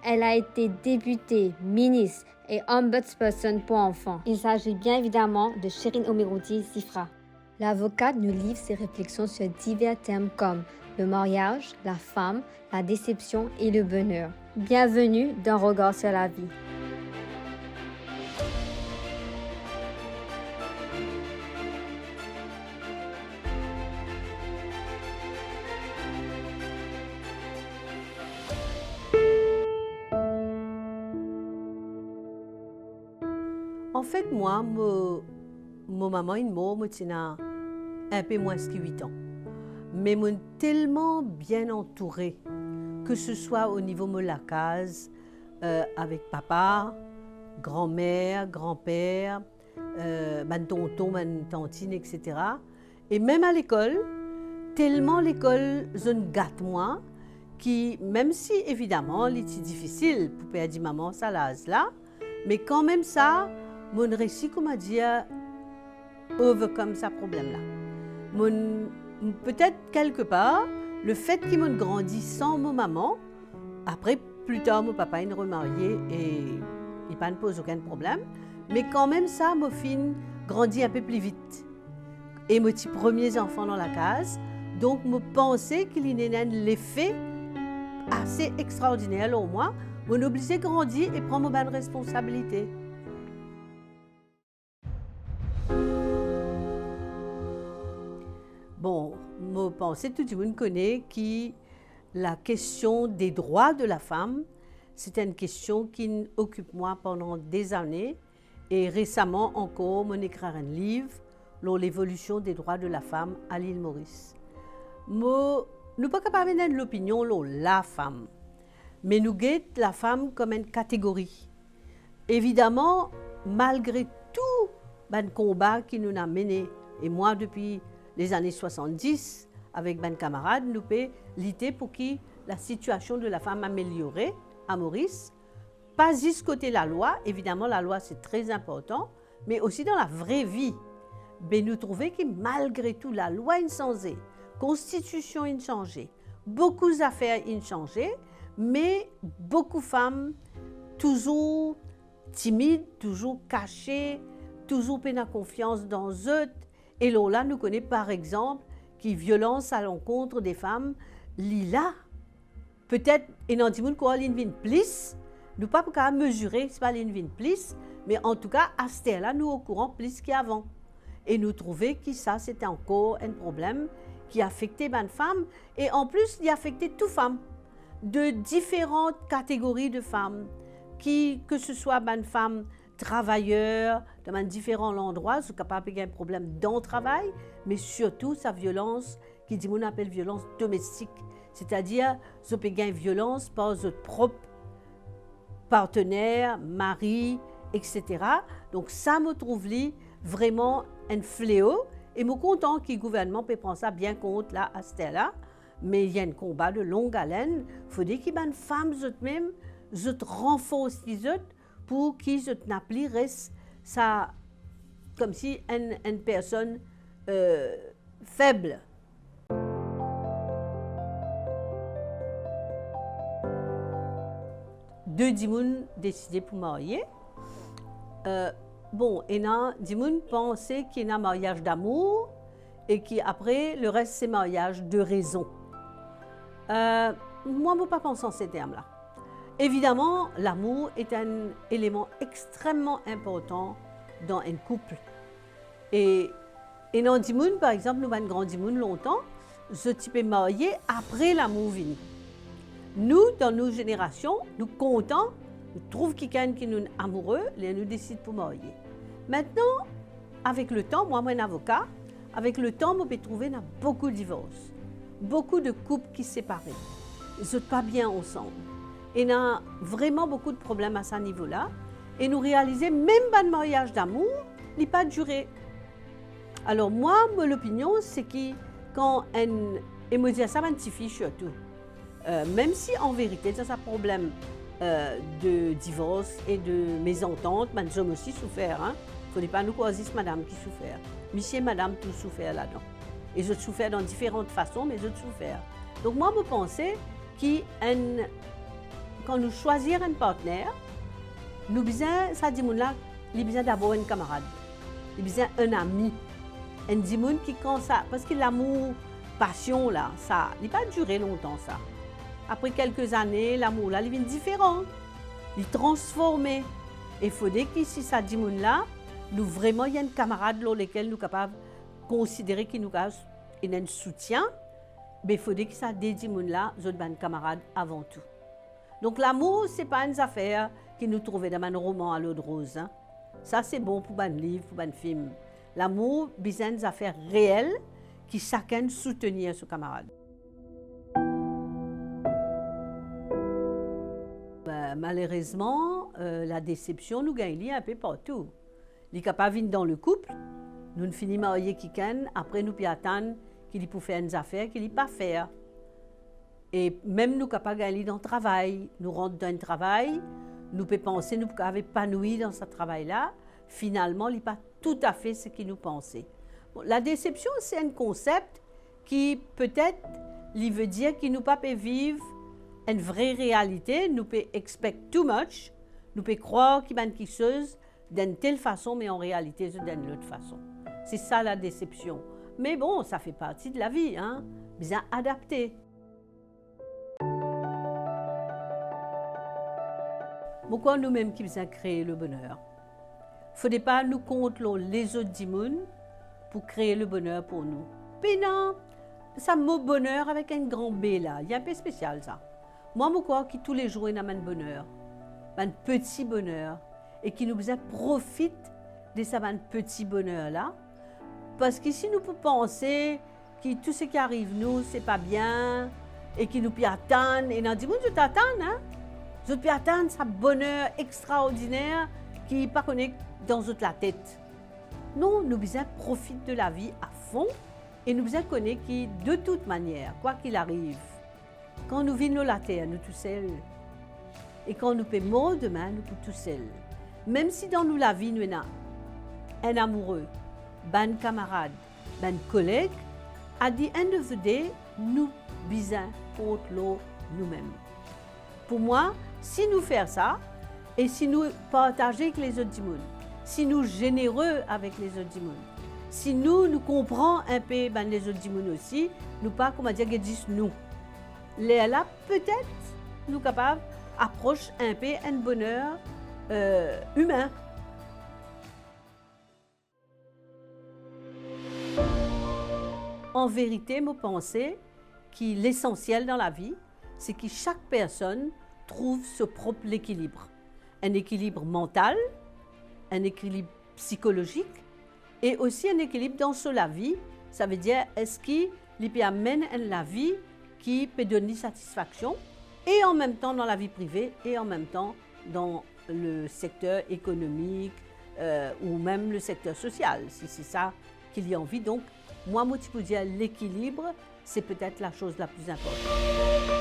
Elle a été députée, ministre et ombudsperson pour enfants. Il s'agit bien évidemment de Shirin Omiroudi Zifra. L'avocate nous livre ses réflexions sur divers thèmes comme le mariage, la femme, la déception et le bonheur. Bienvenue dans Regard sur la vie. En fait, moi, mon maman est morte, un peu moins que 8 ans. Mais je suis tellement bien entourée, que ce soit au niveau de la case, avec papa, grand-mère, grand-père, ma tonton, ma tantine, etc. Et même à l'école, tellement l'école, je me gâte moi, qui, même si évidemment, c'est difficile pour perdre maman, ça là, mais quand même ça, mon récit, comment dire, overcome ce problème-là. Peut-être quelque part, le fait qu'il m'ait grandi sans mon maman, après, plus tard, mon papa est remarié et il ne pose aucun problème, mais quand même ça, mon fils grandit un peu plus vite. Et mes petits premiers enfants dans la case, donc je pensais qu'il y avait un effet assez extraordinaire au moins, mon obligé de grandir et prendre ma bonne responsabilité. Bon, je pense que tout le monde connaît que la question des droits de la femme, c'est une question qui occupe moi pendant des années. Et récemment encore, j'ai écrit un livre sur l'évolution des droits de la femme à l'île Maurice. Nous ne sommes pas capables de l'opinion sur la femme, mais nous guettons la femme comme une catégorie. Évidemment, malgré tout le combat qui nous a mené, et moi depuis les années 70, avec mes camarades, nous pouvons lutter pour que la situation de la femme améliorée à Maurice, pas juste côté la loi, évidemment la loi c'est très important, mais aussi dans la vraie vie. Mais nous trouvons que malgré tout, la loi a changé, la constitution a changé, beaucoup d'affaires ont changé, mais beaucoup de femmes toujours timides, toujours cachées, toujours pas confiance dans eux. Et là, nous connaissons par exemple qui violence à l'encontre des femmes, là, peut-être, et dans le monde quoi l'invine plus, nous pas qu'à mesurer, c'est pas l'invine plus, mais en tout cas, à ce là nous au courant plus qu'avant. Et nous trouvons que ça, c'était encore un problème qui affectait les femmes, et en plus, il affectait toutes femmes, de différentes catégories de femmes, que ce soit les femmes travailleurs dans différents endroits, sont capables d'avoir un problème dans le travail, mais surtout sa violence, qui dit on appelle violence domestique, c'est-à-dire ils peuvent avoir violence par leur propre partenaire, mari, etc. Donc ça me trouve vraiment un fléau, et je suis content que le gouvernement peut prendre ça bien compte là à ce là, mais il y a un combat de longue haleine. Il faut dire que les femmes eux-mêmes renforcent les autres pour qu'ils n'appliquent ça comme si une personne faible. Deux dimoun décidé pour marier. Bon, et là, dimoun pensait qu'il y a un mariage d'amour et qu'après, le reste, c'est mariage de raison. Moi, je ne veux pas penser en ces termes-là. Évidemment, l'amour est un élément extrêmement important dans un couple. Et dans Dimoun, par exemple, nous avons grandi longtemps, ce type est marié après l'amour venu. Nous, dans nos générations, nous comptons, nous trouvons quelqu'un qui nous est amoureux, et nous décidons pour marier. Maintenant, avec le temps, moi, je suis un avocat, avec le temps, je peux trouver beaucoup de divorces, beaucoup de couples qui se séparent. Ils ne sont pas bien ensemble. Et il y a vraiment beaucoup de problèmes à ce niveau-là. Et nous réalisons, même pas de mariage d'amour, il n'a pas duré. Alors moi, l'opinion, c'est que quand et me dire ça m'antifie surtout. Même si en vérité, ça un problème de divorce et de mésentente, nous avons aussi souffert. Il ne faudrait pas nous croiser madame qui souffert. Monsieur et madame, tous souffert là-dedans. Et je souffert dans différentes façons, mais je souffert. Donc moi, je pensais qu'une quand nous choisissons un partenaire, nous besoin, ça dit là, il besoin d'abord un camarade, il besoin un ami, un dimoun qui quand ça, parce que l'amour, passion là, ça, il pas duré longtemps ça. Après quelques années, l'amour là, il devient différent, il transformé. Et il faudrait qu'ici ça dit là, nous vraiment il y a un camarade dans lequel nous sommes capables de considérer qu'il nous a un soutien, mais il faudrait que ça dédie là, nous sommes camarades avant tout. Donc l'amour, ce n'est pas une affaire qui nous trouvait dans un roman à l'eau de rose. Hein. Ça, c'est bon pour un livre, pour un film. L'amour, c'est une affaire réelle qui chacun soutenir son camarade. Malheureusement, la déception nous gagne un peu partout. Les capables dans le couple, nous ne finissons mariés quelqu'un, après nous attendons qu'il peut faire une affaire qu'il ne peut pas faire. Et même nous capables d'aller dans le travail, nous rentrons dans un travail, nous pouvons penser, nous pouvons épanouir dans ce travail-là. Finalement, il n'est pas tout à fait ce que nous pensons. Bon, la déception, c'est un concept qui peut-être veut dire qu'il ne peut pas vivre une vraie réalité. Nous pouvons expect too much, nous pouvons croire qu'il y a quelque chose d'une telle façon, mais en réalité, c'est d'une autre façon. C'est ça la déception. Mais bon, ça fait partie de la vie, hein? Bien adapté. Pourquoi nous-mêmes qui avons créé le bonheur? Il ne faudrait pas nous contrôler les autres dimoun pour créer le bonheur pour nous. Puis non, ça mot bonheur avec un grand B là, il y a un peu spécial ça. Moi, je crois que tous les jours, il y a un bonheur, un petit bonheur, et qui nous profite de ce petit bonheur là. Parce que si nous pouvons penser que tout ce qui arrive nous, c'est pas bien, et qui nous peut attendre, et nous disons, je t'attends, hein? Je peux atteindre ce bonheur extraordinaire qui n'est pas connu dans la tête. Non, nous devons profiter de la vie à fond et nous devons connaître que de toute manière, quoi qu'il arrive, quand nous vivons la terre, nous tous seuls. Et quand nous pouvons mourir demain, nous sommes tous seuls. Même si dans nous la vie, nous avons un amoureux, un camarade, un collègue, à the end of the day, nous devons contre nous-mêmes. Pour moi, si nous faisons ça, et si nous partageons avec les autres mondes, si nous sommes généreux avec les autres mondes, si nous comprenons un peu les autres mondes aussi, nous pas comment dire qu'ils disent nous. Là, peut-être, nous sommes capables d'approcher un peu un bonheur humain. En vérité, je pense que l'essentiel dans la vie, c'est que chaque personne trouve son propre équilibre. Un équilibre mental, un équilibre psychologique et aussi un équilibre dans la vie. Ça veut dire, est-ce qu'il peut amener la vie qui peut donner satisfaction et en même temps dans la vie privée et en même temps dans le secteur économique ou même le secteur social, si c'est ça qu'il y a envie. Donc, moi, je peux dire l'équilibre, c'est peut-être la chose la plus importante.